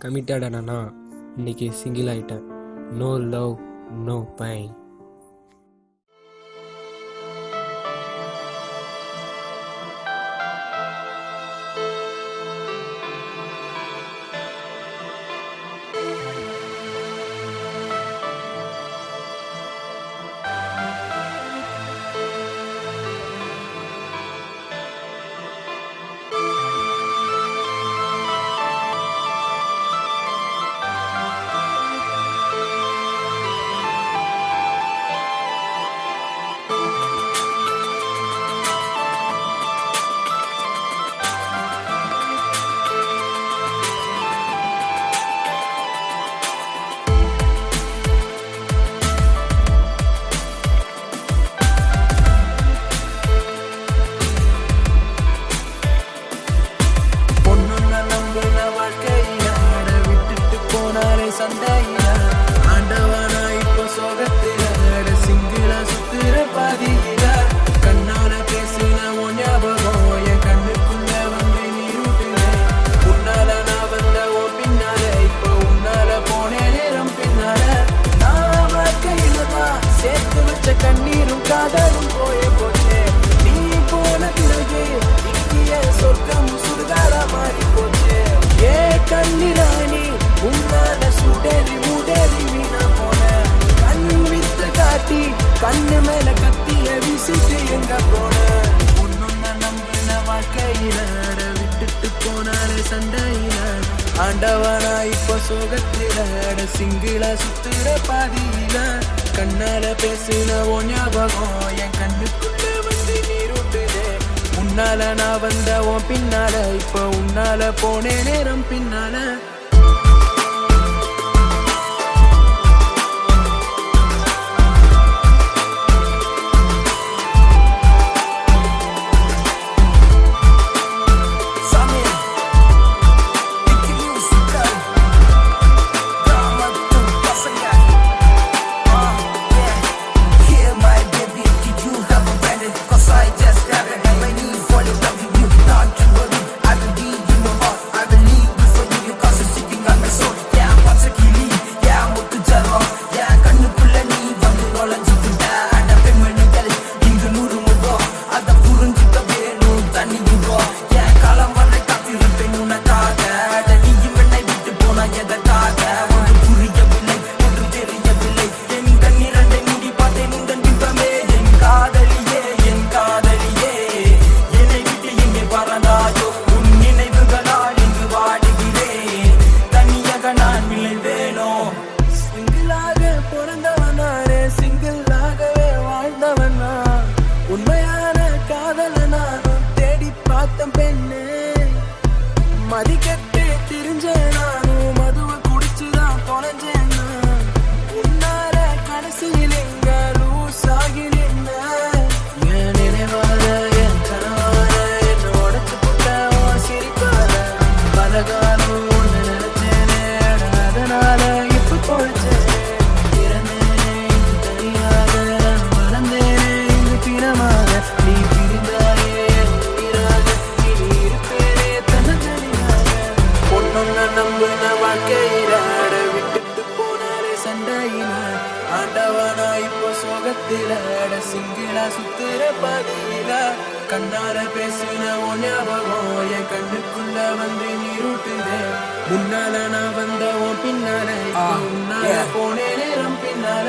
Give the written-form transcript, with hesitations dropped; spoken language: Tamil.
கமிட்டடானா இன்னைக்கு சிங்கிள் ஆகிட்டேன். No love no pain. சண்டையில ஆண்டவனா இப்போ சோகத்தில சிங்கிள சுத்துற பாதியில கண்ணால பேசின உன் ஞாபகம் என் கண்ணுக்குள்ள வந்து நீருட்டுல உன்னால நான் வந்த உன் பின்னால இப்போ உன்னால போன நேரம் பின்னால நான் வாழ்க்கையில தான் சேர்த்து வச்ச கண்ணீரும் காதலும் போயே போச்சே. நீ போன பிறகு இங்கே சொர்க்கம் சுடுகாடா மாறி போச்சே. ஏ கண்ணிராணி உன்னால சுடேறி மூடேறி வீணா போன கண் வித்து காட்டி கண்ணு மேல கத்திய வீசிட்டு எங்க போன ஒன்னொன்ன நம்பின வாழ்க்கையில விட்டுட்டு போனாலே சண்டையில ஆண்டவனா இப்போ சோகத்தில சிங்கிள சுத்துற பாதியில கண்ணால பேசின உன் ஞாபகம் என் கண்ணுக்குள்ள வந்து நீருட்டுதே. உன்னால நான் வந்த உன் பின்னால இப்போ உன்னால போனே நேரம் பின்னால. உண்மையான காதல நானும் தேடி பார்த்த பெண்ணு மதிக்கட்டு திரிஞ்ச நானும் மதுவை குடிச்சுதான் தொலைஞ்சேன். உன்னால கடைசியில் எங்க லூஸ் ஆகினேன். என் நினைவாத என் கனவாத என்ன உடச்சு போட்ட சிரிப்பாத பலகாலம் ஒண்ணு நினைச்சேனே அதனால இப்ப பொழைச்சேன். நீ பிரிந்தாயே உயிராக இனி இருப்பேனே தன்னதனியாக பொன்னொன்ன நம்பின வாழ்க்கையில விட்டுட்டு போனாலே சண்டையில ஆண்டவனா இப்போ சோகத்தில சிங்கிள சுத்துற பாதியில கண்ணால பேசின உன் ஞாபகம் என் கண்ணுக்குள்ள வந்து நீருட்டுதே. முன்னால நான் வந்த உன் பின்னால உன்னால போனே நேரம் பின்னால.